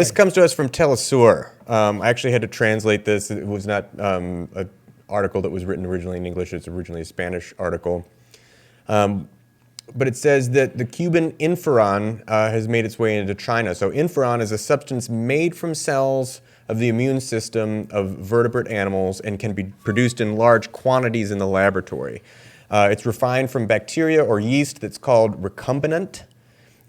This comes to us from Telesur. I actually had to translate this. It was not an article that was written originally in English. It's originally a Spanish article. But it says that the Cuban interferon has made its way into China. So interferon is a substance made from cells of the immune system of vertebrate animals and can be produced in large quantities in the laboratory. It's refined from bacteria or yeast that's called recombinant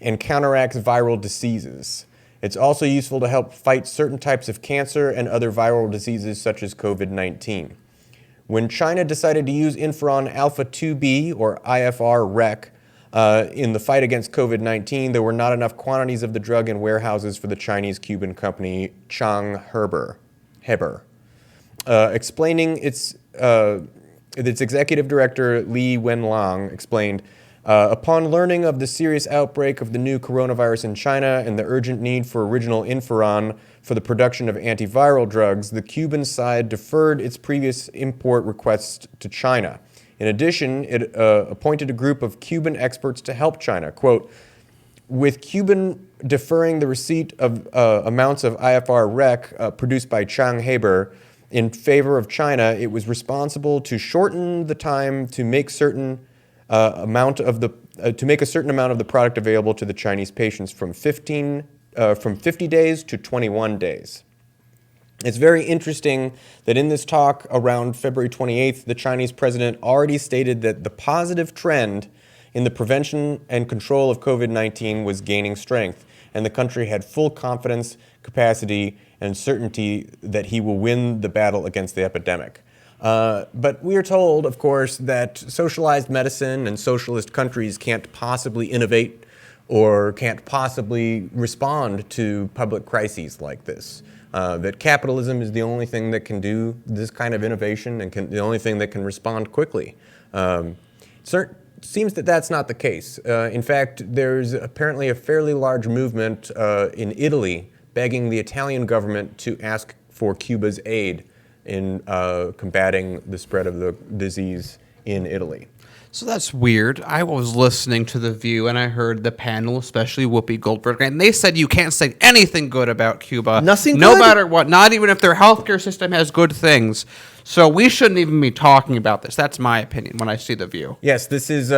and counteracts viral diseases. It's also useful to help fight certain types of cancer and other viral diseases such as COVID-19. When China decided to use interferon alpha-2b or IFR-REC in the fight against COVID-19, there were not enough quantities of the drug in warehouses for the Chinese-Cuban company Heber. Explaining its executive director, Li Wenlong, explained, upon learning of the serious outbreak of the new coronavirus in China and the urgent need for original interferon for the production of antiviral drugs, the Cuban side deferred its previous import requests to China. In addition, it appointed a group of Cuban experts to help China. Quote, with Cuban deferring the receipt of amounts of IFR-REC produced by Heber in favor of China, it was responsible to shorten the time to make a certain amount of the product available to the Chinese patients from 50 days to 21 days. It's very interesting that in this talk around February 28th, the Chinese president already stated that the positive trend in the prevention and control of COVID-19 was gaining strength, and the country had full confidence, capacity, and certainty that he will win the battle against the epidemic. But we are told, of course, that socialized medicine and socialist countries can't possibly innovate or can't possibly respond to public crises like this. That capitalism is the only thing that can do this kind of innovation and the only thing that can respond quickly. Seems that that's not the case. In fact, there's apparently a fairly large movement in Italy begging the Italian government to ask for Cuba's aid in combating the spread of the disease in Italy. So that's weird. I was listening to The View, and I heard the panel, especially Whoopi Goldberg, and they said you can't say anything good about Cuba. Nothing no good? matter what, not even if their healthcare system has good things. So we shouldn't even be talking about this. That's my opinion when I see The View. Yes, this is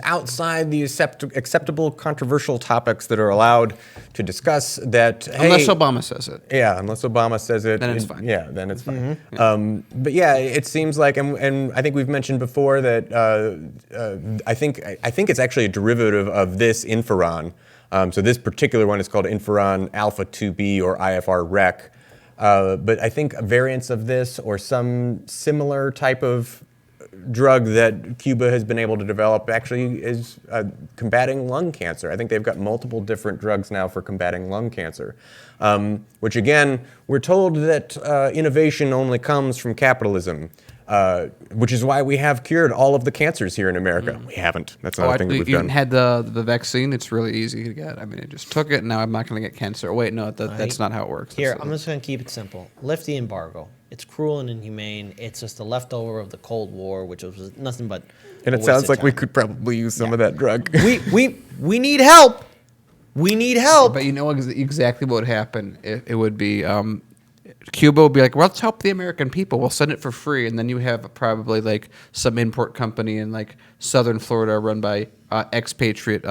outside the acceptable controversial topics that are allowed to discuss. That unless Obama says it. Yeah, unless Obama says it. Then it's fine. Yeah, then it's fine. Mm-hmm. But yeah, it seems like, and I think we've mentioned before that I think it's actually a derivative of this interferon. So this particular one is called interferon alpha-2b or IFR-REC. But I think variants of this or some similar type of drug that Cuba has been able to develop actually is combating lung cancer. I think they've got multiple different drugs now for combating lung cancer, which again, we're told that innovation only comes from capitalism, which is why we have cured all of the cancers here in America. We haven't. That's another thing that we've done. You had the vaccine. It's really easy to get. I mean, I just took it, and now I'm not going to get cancer. Wait, no, that's not how it works. Here, I'm just going to keep it simple. Lift the embargo. It's cruel and inhumane. It's just a leftover of the Cold War, which was nothing but. And it sounds like we could probably use some of that drug. We need help. We need help. But you know exactly what would happen. It would be Cuba would be like, well, let's help the American people. We'll send it for free. And then you have probably like some import company in like southern Florida run by expatriate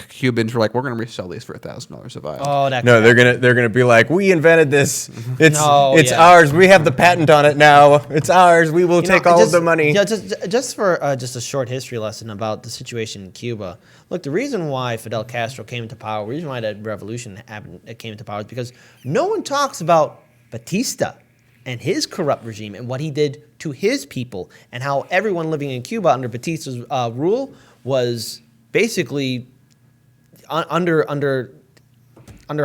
Cubans who are like, we're going to resell these for $1,000 a vial. Oh, that's no, they're gonna be like, we invented this. It's ours. We have the patent on it now. It's ours. We will take all of the money. Yeah, just for just a short history lesson about the situation in Cuba. Look, the reason why Fidel Castro came to power, the reason why that revolution came to power is because no one talks about Batista and his corrupt regime and what he did to his people and how everyone living in Cuba under Batista's rule was basically under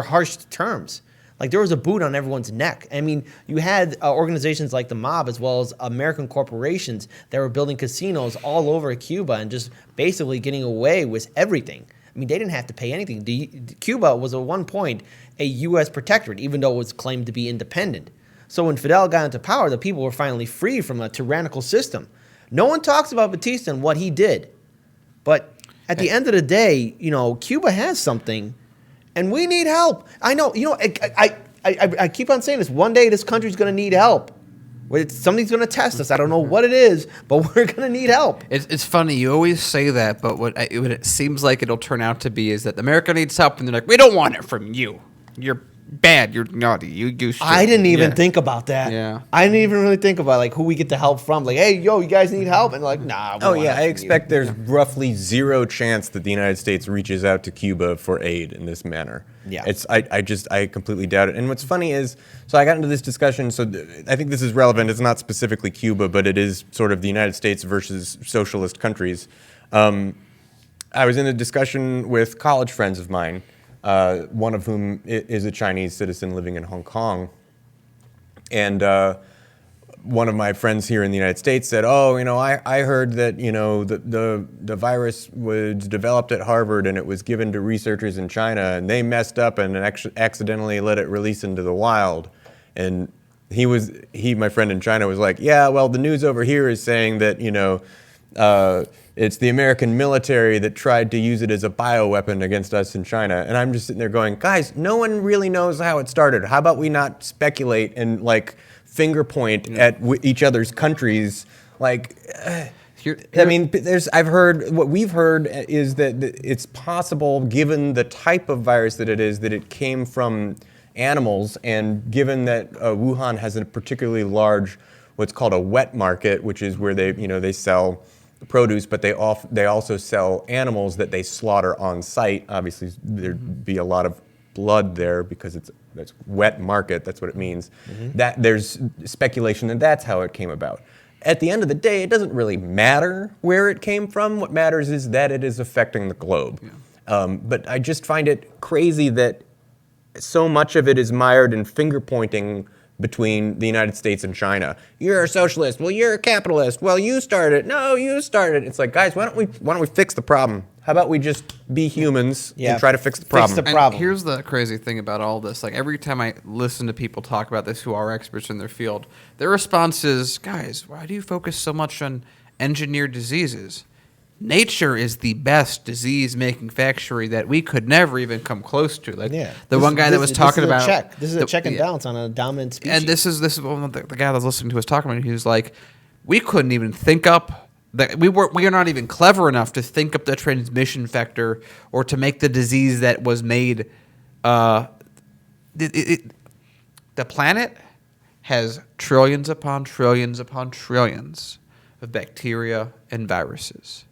harsh terms. Like there was a boot on everyone's neck. I mean, you had organizations like the mob as well as American corporations that were building casinos all over Cuba and just basically getting away with everything. I mean, they didn't have to pay anything. Cuba was at one point a U.S. protectorate, even though it was claimed to be independent. So when Fidel got into power, the people were finally free from a tyrannical system. No one talks about Batista and what he did. But at the end of the day, you know, Cuba has something, and we need help. I know. You know, I keep on saying this. One day, this country's going to need help. Something's going to test us. I don't know what it is, but we're going to need help. It's funny. You always say that, but what it seems like it'll turn out to be is that America needs help, and they're like, we don't want it from you. You're bad. You're naughty. You do shit. I didn't even think about that. Yeah. I didn't even really think about like who we get the help from. Like, hey, yo, you guys need help, and like, nah. Oh yeah, I expect there's roughly zero chance that the United States reaches out to Cuba for aid in this manner. Yeah. I completely doubt it. And what's funny is, so I got into this discussion. So I think this is relevant. It's not specifically Cuba, but it is sort of the United States versus socialist countries. I was in a discussion with college friends of mine. One of whom is a Chinese citizen living in Hong Kong. And one of my friends here in the United States said, oh, you know, I heard that, you know, the virus was developed at Harvard and it was given to researchers in China and they messed up and accidentally let it release into the wild. And my friend in China was like, yeah, well, the news over here is saying that, you know, it's the American military that tried to use it as a bioweapon against us in China. And I'm just sitting there going, guys, no one really knows how it started. How about we not speculate and like finger point at each other's countries? Like, I mean, I've heard, what we've heard is that it's possible, given the type of virus that it came from animals, and given that Wuhan has a particularly large, what's called a wet market, which is where they sell produce, but they also sell animals that they slaughter on site. Obviously, there'd be a lot of blood there because it's wet market. That's what it means. That there's speculation that that's how it came about. At the end of the day, it doesn't really matter where it came from. What matters is that it is affecting the globe. But I just find it crazy that so much of it is mired in finger pointing between the United States and China. You're a socialist. Well, you're a capitalist. Well, you started. No, you started. It's like, guys, why don't we fix the problem? How about we just be humans and try to fix the problem? And here's the crazy thing about all this. Like, every time I listen to people talk about this who are experts in their field, their response is, guys, why do you focus so much on engineered diseases? Nature is the best disease-making factory that we could never even come close to. Like the one guy that was talking about this is a check and balance on a dominant species. And this is one the guy that was listening to was talking about. He was like, we couldn't even think up that we are not even clever enough to think up the transmission vector or to make the disease that was made. The planet has trillions upon trillions upon trillions of bacteria and viruses.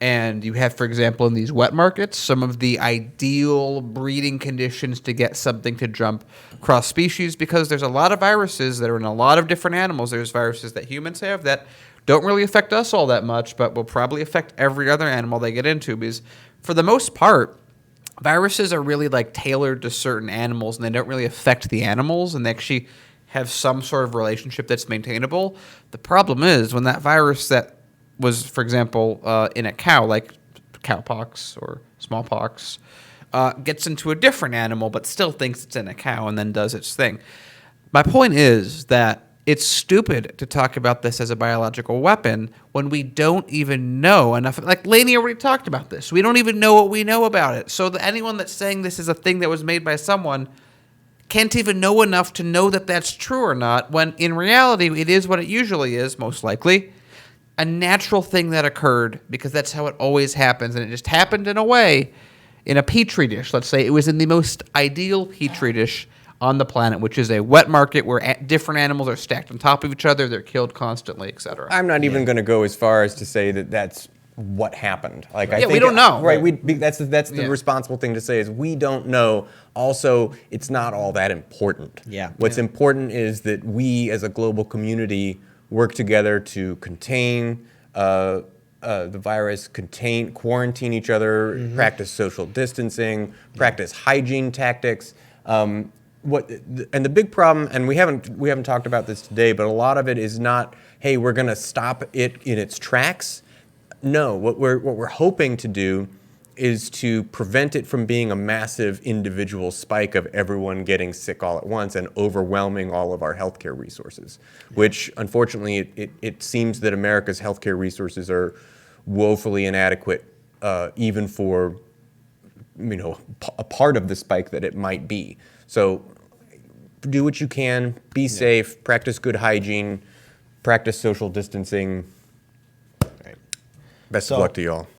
And you have, for example, in these wet markets, some of the ideal breeding conditions to get something to jump cross species, because there's a lot of viruses that are in a lot of different animals. There's viruses that humans have that don't really affect us all that much, but will probably affect every other animal they get into, because for the most part, viruses are really like tailored to certain animals, and they don't really affect the animals, and they actually have some sort of relationship that's maintainable. The problem is when that virus that was, for example, in a cow, like cowpox or smallpox, gets into a different animal but still thinks it's in a cow and then does its thing. My point is that it's stupid to talk about this as a biological weapon when we don't even know enough. Like Lainey already talked about this. We don't even know what we know about it. So anyone that's saying this is a thing that was made by someone can't even know enough to know that that's true or not, when in reality it is what it usually is, most likely. A natural thing that occurred, because that's how it always happens, and it just happened in a way, in a petri dish. Let's say it was in the most ideal petri dish on the planet, which is a wet market where different animals are stacked on top of each other, they're killed constantly, etc. I'm not even going to go as far as to say that that's what happened. Like, I think we don't know. Right? That's the responsible thing to say is we don't know. Also, it's not all that important. What's important is that we, as a global community, work together to contain the virus, quarantine each other, practice social distancing, practice hygiene tactics. And the big problem, and we haven't talked about this today, but a lot of it is not, hey, we're going to stop it in its tracks. No, what we're hoping to do is to prevent it from being a massive individual spike of everyone getting sick all at once and overwhelming all of our healthcare resources, which unfortunately it seems that America's healthcare resources are woefully inadequate, even for a part of the spike that it might be. So do what you can, be safe, practice good hygiene, practice social distancing. Right. Best So- of luck to you all.